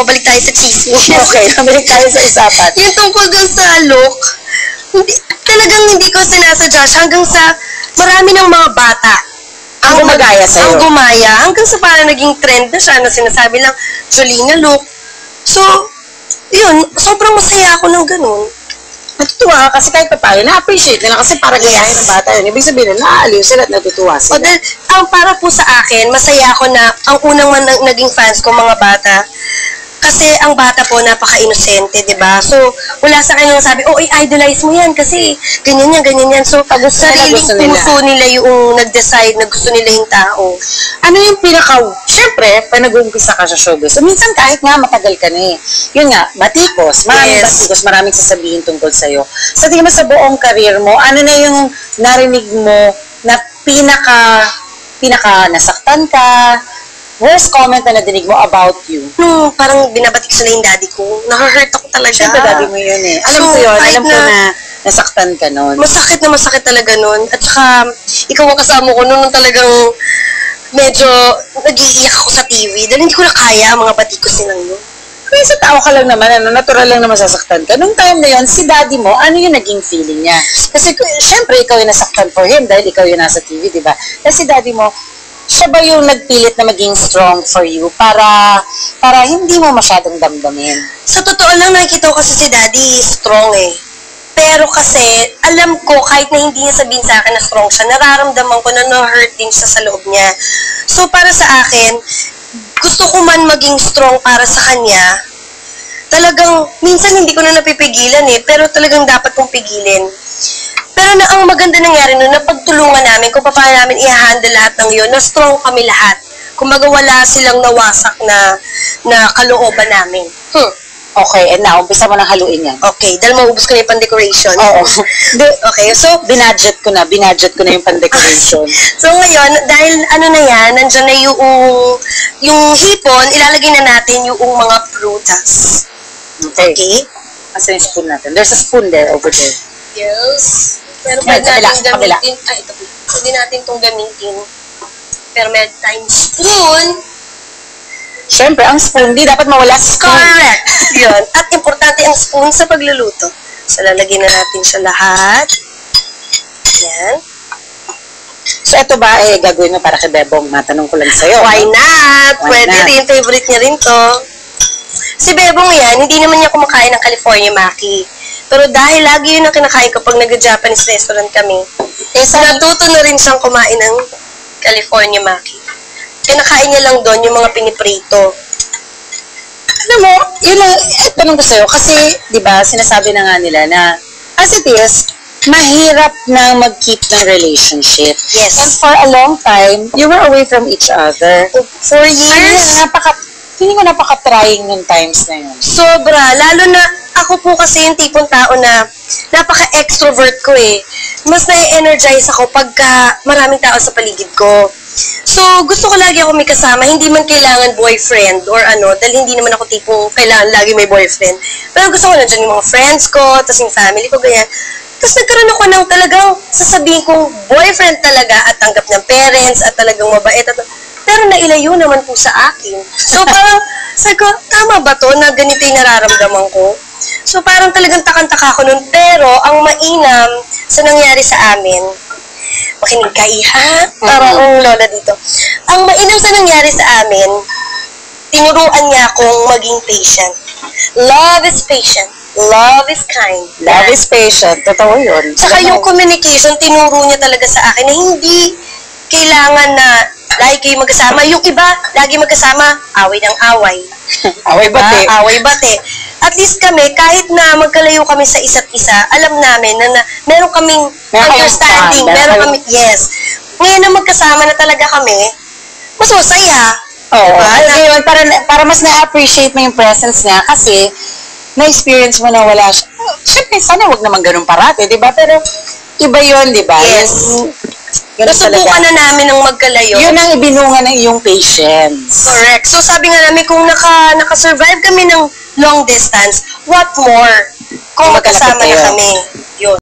balik tayo sa chismis. Okay, balik tayo sa usapan. Yung tungkol dun sa look, talagang hindi ko sinasadya hanggang sa marami ng mga bata Ang gumagaya sa'yo. Ang gumaya. Hanggang sa parang naging trend na siya na sinasabi lang, Jolina look. So, yun, sobrang masaya ako ng ganun. Natutuwa ka kasi kahit pa paano, na-appreciate nila kasi para gayahin ng bata yun. Ibig sabihin na naaliw sila at natutuwa sila. O dahil, para po sa akin, masaya ako na ang unang naging fans ko mga bata. Kasi ang bata po, napaka-inosente, di ba? So, wala sa kanya sabi, oh, i-idolize mo yan kasi ganyan yan. So, sariling puso nila yung nag-decide na gusto nila yung tao. Ano yung syempre, pa nag-uumpisa ka sa showbiz. So, minsan kahit nga matagal ka na eh. Yun nga, batikos. Maraming sasabihin tungkol sa'yo. Sa tingin mo sa buong career mo, ano na yung narinig mo na pinaka nasaktan ka, worst comment na nadinig mo about you? Parang binabatik sila yung daddy ko. Nakahurt ako talaga. Siyempre, daddy mo yun eh. Alam ko yun. Alam ko na nasaktan ka nun. Masakit talaga nun. At saka, ikaw ang kasama ko nun talagang medyo nag-iiyak ako sa TV. Dahil hindi ko na kaya ang mga batikos nilang yun. Kaya sa tao ka lang naman, natural lang na masasaktan ka. Nung time na yun, si daddy mo, ano yung naging feeling niya? Kasi, syempre, ikaw yung nasaktan for him dahil ikaw yung nasa TV, di ba? Kasi daddy mo, siya ba yung nagpilit na maging strong for you para hindi mo masyadong damdamin? Sa totoo lang, nakikita ko kasi si daddy strong eh. Pero kasi, alam ko, kahit na hindi niya sabihin sa akin na strong siya, nararamdaman ko na na-hurt din siya sa loob niya. So, para sa akin, gusto ko man maging strong para sa kanya, talagang, minsan hindi ko na napipigilan eh, pero talagang dapat kong pigilin. Pero ang maganda nangyari nun, napagtulungan namin kung paano namin i-handle lahat ng yun, na strong kami lahat. Kumbaga wala silang nawasak na kalooban namin. Okay, and now, umpisa mo nang haluin yan. Okay, dahil maubos ko na yung pan-decoration. Oo. Okay, so, binudget ko na yung pan-decoration. So ngayon, dahil na yan, nandiyan na yung hipon, ilalagay na natin yung mga prutas. Okay? Asan yung spoon natin? There's a spoon there, over there. Yes. Pero pwede natin gamitin, ito po. Pwede natin itong gamitin. Pero may time spoon. Siyempre, ang spoon, di dapat mawala sa spoon. Correct. Yun. At importante ang spoon sa pagluluto. So, lalagyan na natin siya lahat. Yan. So, ito ba, gagawin mo para kay Bebong? Matanong ko lang sa'yo. Why not? Pwede rin. Favorite niya rin to. Si Bebong yan, hindi naman niya kumakain ng California Maki. Pero dahil lagi yun ang kinakain kapag nag-Japanese restaurant kami, natuto na rin siyang kumain ng California Maki. Kinakain niya lang doon yung mga piniprito. Alam mo, yun lang, tanong ko sa'yo, kasi, di ba, sinasabi na nga nila na, as it is, mahirap na mag-keep ng relationship. Yes. And for a long time, you were away from each other. For years. Hindi ko napaka-trying yung times na yun. Sobra. Lalo na, ako po kasi yung tipong tao na napaka-extrovert ko eh. Mas na-energize ako pagka maraming tao sa paligid ko. So, gusto ko lagi ako may kasama. Hindi man kailangan boyfriend or dahil hindi naman ako tipong kailangan lagi may boyfriend. Pero gusto ko nandiyan yung mga friends ko, tapos yung family ko, ganyan. Tapos nagkaroon ako ng talagang sasabihin kong boyfriend talaga at tanggap ng parents at talagang mabait at pero nailayo naman po sa akin. So, parang, sabi ko, tama ba to na ganito yung nararamdaman ko? So, parang talagang takang-taka ko nun. Pero, ang mainam sa nangyari sa amin, makinig ka, Iha, parang ang lola dito. Ang mainam sa nangyari sa amin, tinuruan niya akong maging patient. Love is patient. Love is kind. Love is patient. Totoo yun. Saka yung communication, tinuro niya talaga sa akin na hindi kailangan na lagi kayo magkasama. Yung iba, lagi magkasama, away ng away. Away bate. Away bate. At least kami, kahit na magkalayo kami sa isa't isa, alam namin na meron kaming understanding. Meron kami, yes. Ngayon na magkasama na talaga kami, mas masaya. Oo. Ngayon, para mas na-appreciate mo yung presence niya kasi na-experience mo na wala siya. Siyempre, sana wag naman ganun parati, di ba? Pero iba yun, di ba? Yes. Nasubukan na namin ng magkalayo. Yun ang ibinunga ng iyong patience. Correct. So, sabi nga namin, kung naka-survive kami ng long distance, what more kung magkasama na kami? Yun.